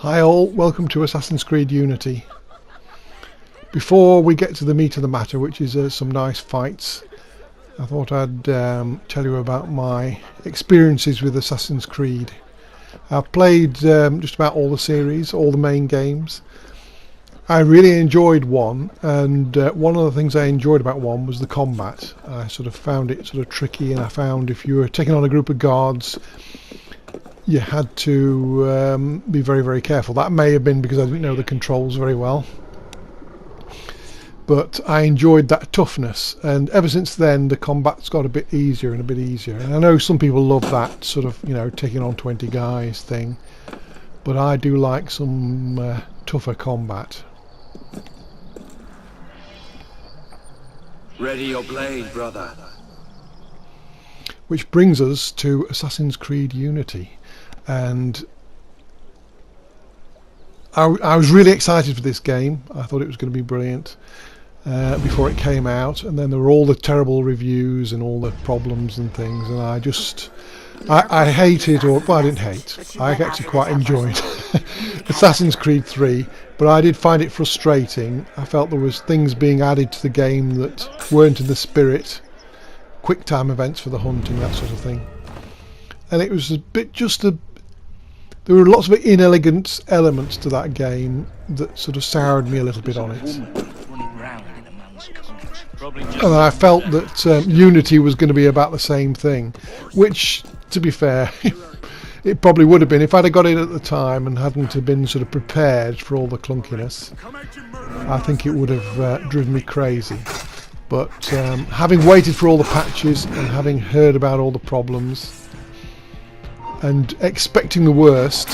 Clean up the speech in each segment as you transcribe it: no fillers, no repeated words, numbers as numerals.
Hi all, welcome to Assassin's Creed Unity. Before we get to the meat of the matter, which is some nice fights, I thought I'd tell you about my experiences with Assassin's Creed. I've played just about all the series, all the main games. I really enjoyed 1, and one of the things I enjoyed about 1 was the combat. I sort of found it sort of tricky, and I found if you were taking on a group of guards, you had to be very, very careful. That may have been because I didn't know the controls very well. But I enjoyed that toughness, and ever since then the combat's got a bit easier and a bit easier. And I know some people love that sort of, taking on 20 guys thing, but I do like some tougher combat. Ready your blade, brother. Which brings us to Assassin's Creed Unity. And I was really excited for this game. I thought it was going to be brilliant before it came out, and then there were all the terrible reviews and all the problems and things, and I hated, or well, I didn't hate, I actually quite enjoyed Assassin's Creed 3, but I did find it frustrating. I felt there was things being added to the game that weren't in the spirit, quick time events for the hunting, that sort of thing, and it was a bit there were lots of inelegant elements to that game that sort of soured me a little bit on it. And I felt that Unity was going to be about the same thing, which, to be fair, it probably would have been if I'd have got it at the time and hadn't have been sort of prepared for all the clunkiness. I think it would have driven me crazy. But having waited for all the patches and having heard about all the problems and expecting the worst,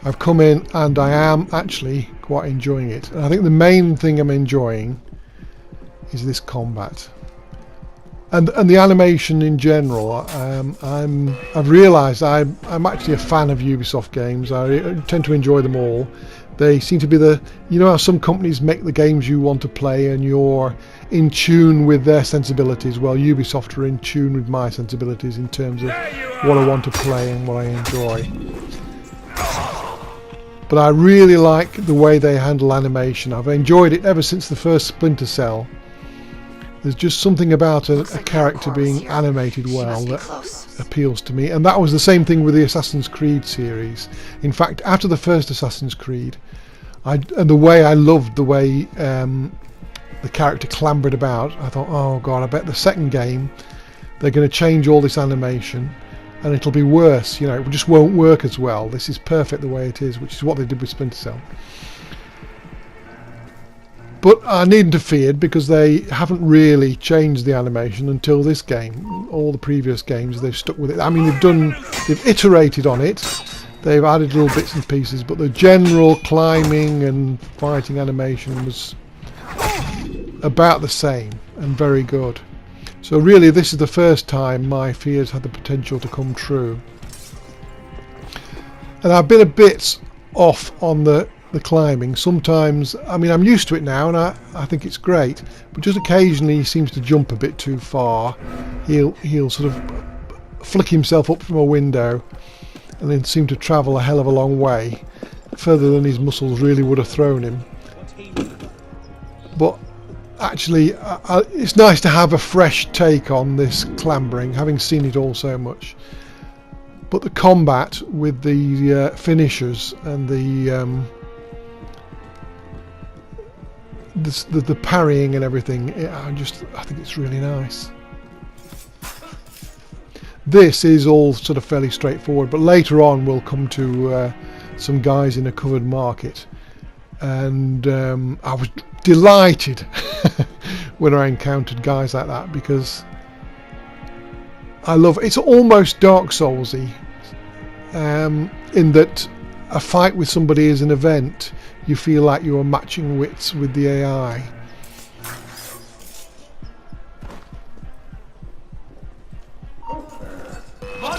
I've come in and I am actually quite enjoying it. And I think the main thing I'm enjoying is this combat and the animation in general. I've realised I'm actually a fan of Ubisoft games. I tend to enjoy them all. They seem to be how some companies make the games you want to play and you're in tune with their sensibilities. Well, Ubisoft are in tune with my sensibilities in terms of what I want to play and what I enjoy. But I really like the way they handle animation. I've enjoyed it ever since the first Splinter Cell. There's just something about a character being animated well that appeals to me, and that was the same thing with the Assassin's Creed series. In fact, after the first Assassin's Creed, I loved the way the character clambered about. I thought, oh god, I bet the second game they're going to change all this animation and it'll be worse. It just won't work as well. This is perfect the way it is, which is what they did with Splinter Cell. But I needn't have feared, because they haven't really changed the animation until this game. All the previous games, they've stuck with it. I mean, they've iterated on it. They've added little bits and pieces, but the general climbing and fighting animation was about the same and very good. So really, this is the first time my fears had the potential to come true. And I've been a bit off on the climbing. Sometimes, I mean, I'm used to it now and I think it's great, but just occasionally he seems to jump a bit too far. He'll sort of flick himself up from a window and then seem to travel a hell of a long way, further than his muscles really would have thrown him. But actually, it's nice to have a fresh take on this clambering, having seen it all so much. But the combat with the finishers and the parrying and everything, I think it's really nice. This is all sort of fairly straightforward, but later on we'll come to some guys in a covered market, and I was delighted when I encountered guys like that, because it's almost Dark Soulsy, in that a fight with somebody is an event. You feel like you are matching wits with the AI.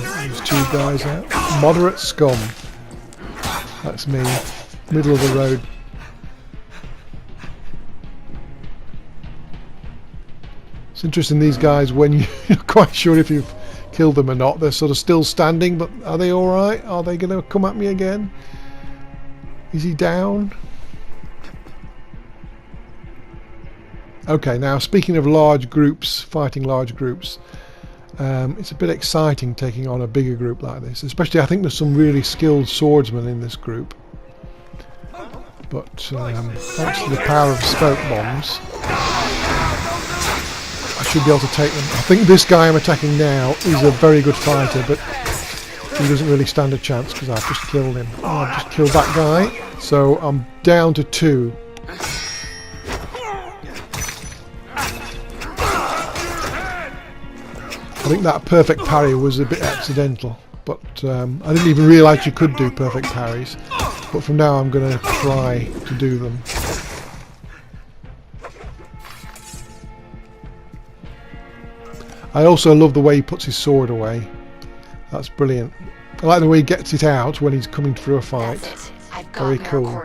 There's 2 guys out. Moderate scum. That's me. Middle of the road. It's interesting, these guys, when you're quite sure if you've killed them or not. They're sort of still standing, but are they alright? Are they going to come at me again? Is he down? Okay, now speaking of large groups, fighting large groups, it's a bit exciting taking on a bigger group like this. Especially I think there's some really skilled swordsmen in this group. But thanks to the power of smoke bombs, I should be able to take them. I think this guy I'm attacking now is a very good fighter, but he doesn't really stand a chance because I've just killed him. Oh, I've just killed that guy, so I'm down to 2. I think that perfect parry was a bit accidental, but I didn't even realise you could do perfect parries. But from now I'm going to try to do them. I also love the way he puts his sword away. That's brilliant. I like the way he gets it out when he's coming through a fight. Very cool.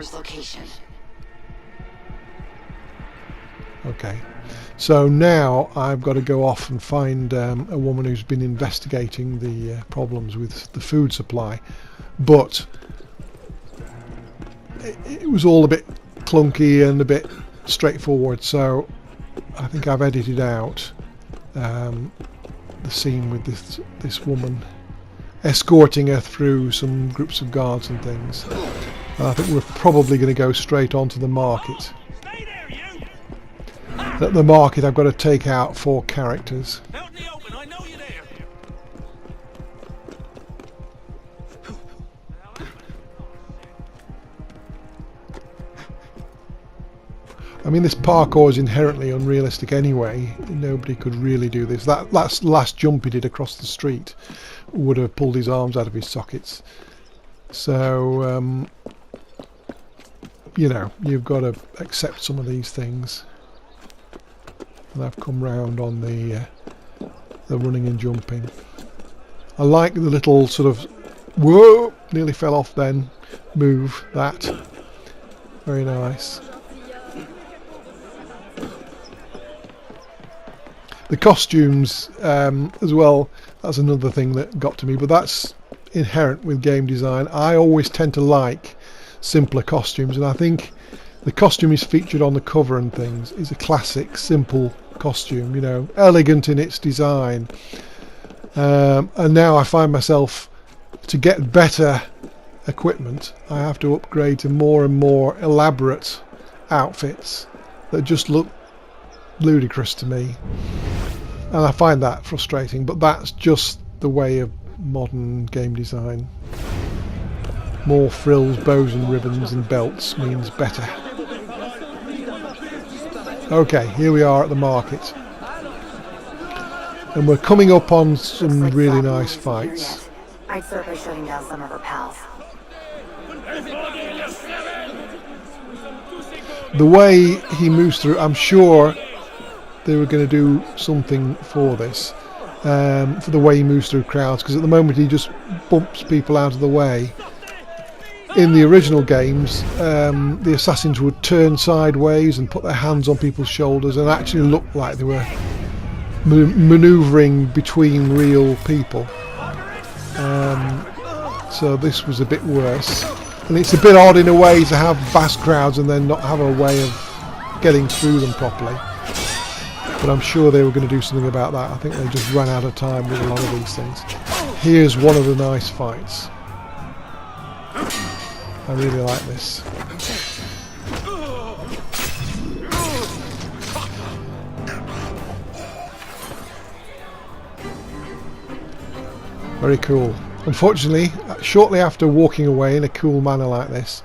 Okay. So now I've got to go off and find a woman who's been investigating the problems with the food supply. But it was all a bit clunky and a bit straightforward, so I think I've edited out the scene with this woman escorting her through some groups of guards and things. And I think we're probably going to go straight on to the market. At the market I've got to take out 4 characters. I mean, this parkour is inherently unrealistic anyway. Nobody could really do this. That last jump he did across the street would have pulled his arms out of his sockets. So, you know, you've got to accept some of these things. And I've come round on the running and jumping. I like the little sort of, whoa, nearly fell off then, move, that. Very nice. The costumes as well, that's another thing that got to me, but that's inherent with game design. I always tend to like simpler costumes, and I think the costume is featured on the cover and things is a classic, simple costume, you know, elegant in its design. And now I find myself, to get better equipment, I have to upgrade to more and more elaborate outfits that just look ludicrous to me, and I find that frustrating, but that's just the way of modern game design. More frills, bows and ribbons and belts means better. Okay, here we are at the market, and we're coming up on some really nice fights. I'd start by shutting down some of her pals. The way he moves through, I'm sure they were going to do something for this, for the way he moves through crowds, because at the moment he just bumps people out of the way. In the original games, the assassins would turn sideways and put their hands on people's shoulders and actually look like they were manoeuvring between real people. So this was a bit worse, and it's a bit odd in a way to have vast crowds and then not have a way of getting through them properly. But I'm sure they were going to do something about that. I think they just ran out of time with a lot of these things. Here's one of the nice fights. I really like this. Very cool. Unfortunately, shortly after walking away in a cool manner like this,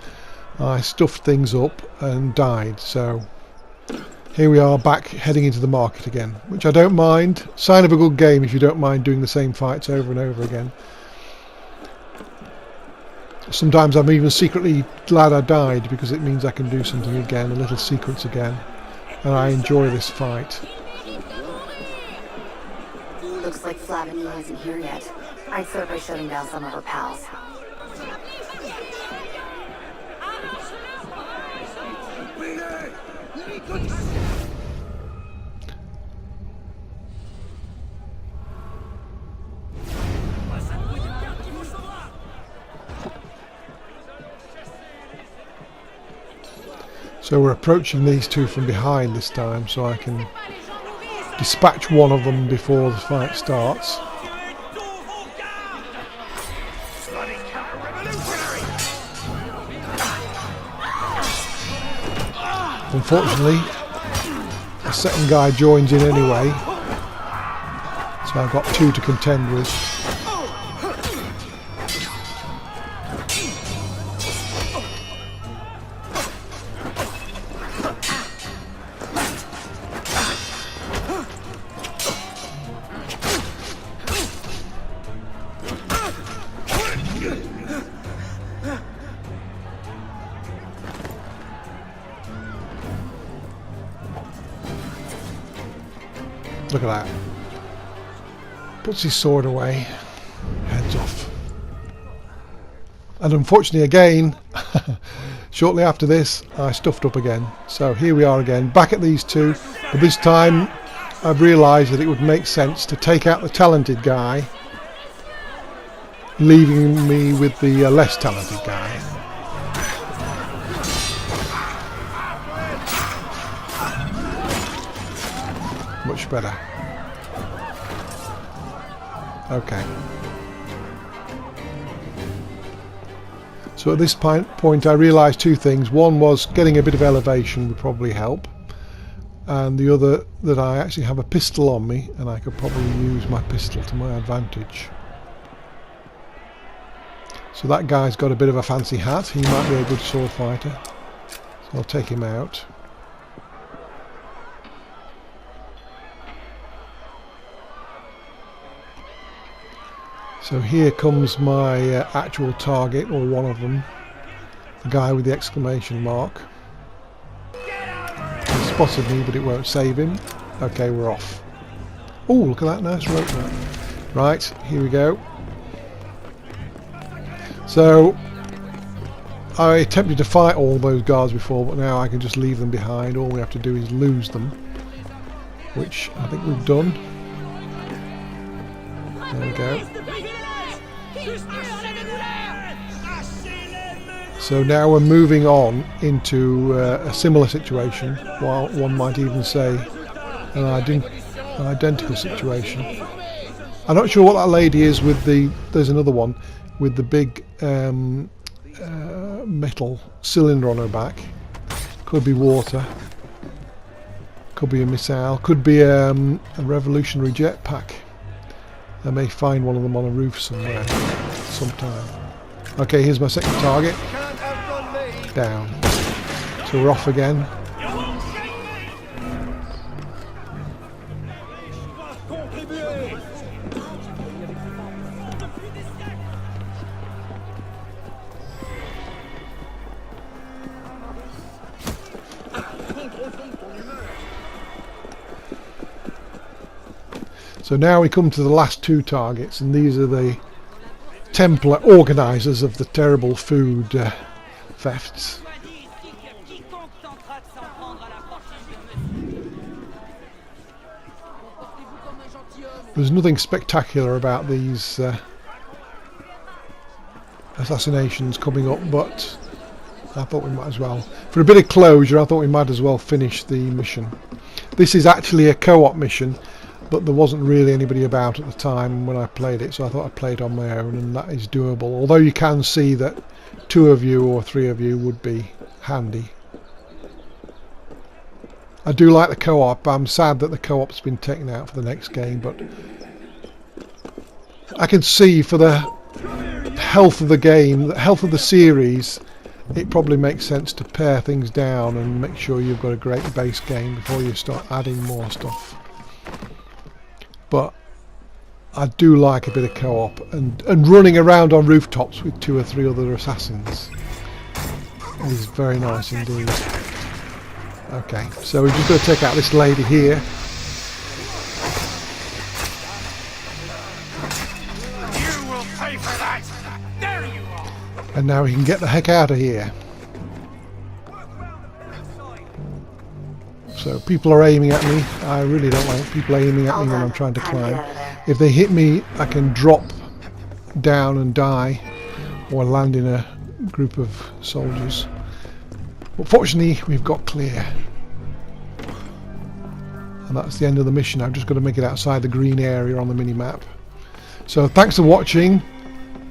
I stuffed things up and died, so here we are back heading into the market again, which I don't mind. Sign of a good game if you don't mind doing the same fights over and over again. Sometimes I'm even secretly glad I died, because it means I can do something again, a little sequence again, and I enjoy this fight. Looks like Flavigny isn't here yet. I'd start by shutting down some of her pals. So we're approaching these two from behind this time, so I can dispatch one of them before the fight starts. Unfortunately, the second guy joins in anyway, so I've got two to contend with. Look at that. Puts his sword away, heads off. And unfortunately again, shortly after this, I stuffed up again. So here we are again, back at these two. But this time, I've realised that it would make sense to take out the talented guy, leaving me with the less talented guy. Much better. Okay. So at this point I realised two things. One was getting a bit of elevation would probably help, and the other that I actually have a pistol on me and I could probably use my pistol to my advantage. So that guy's got a bit of a fancy hat. He might be a good sword fighter, so I'll take him out. So here comes my actual target, or one of them, the guy with the exclamation mark. He spotted me, but it won't save him. Okay, we're off. Oh, look at that nice rope there. Right, here we go. So I attempted to fight all those guards before, but now I can just leave them behind. All we have to do is lose them, which I think we've done. There we go. So now we're moving on into a similar situation, while one might even say an identical situation. I'm not sure what that lady is with the... There's another one with the big metal cylinder on her back. Could be water. Could be a missile. Could be a revolutionary jetpack. I may find one of them on a roof somewhere sometime. Okay, here's my second target. Down. So we're off again. So now we come to the last two targets, and these are the Templar organisers of the terrible food thefts. There's nothing spectacular about these assassinations coming up, but I thought we might as well. For a bit of closure, I thought we might as well finish the mission. This is actually a co-op mission, but there wasn't really anybody about at the time when I played it, so I thought I'd play it on my own, and that is doable. Although you can see that 2 of you or 3 of you would be handy. I do like the co-op. I'm sad that the co-op's been taken out for the next game, but I can see for the health of the game, the health of the series, it probably makes sense to pare things down and make sure you've got a great base game before you start adding more stuff. But I do like a bit of co-op, and running around on rooftops with 2 or 3 other assassins is very nice indeed. Okay, so we're just going to take out this lady here. You will pay for that. There you are. And now we can get the heck out of here. So people are aiming at me. I really don't like people aiming at me when I'm trying to climb. If they hit me, I can drop down and die, or land in a group of soldiers. But fortunately, we've got clear. And that's the end of the mission. I've just got to make it outside the green area on the mini-map. So thanks for watching.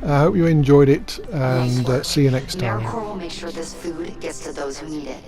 I hope you enjoyed it, and see you next time. AmeriCorps will make sure this food gets to those who need it.